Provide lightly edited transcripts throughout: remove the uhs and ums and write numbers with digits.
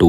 2،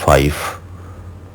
5،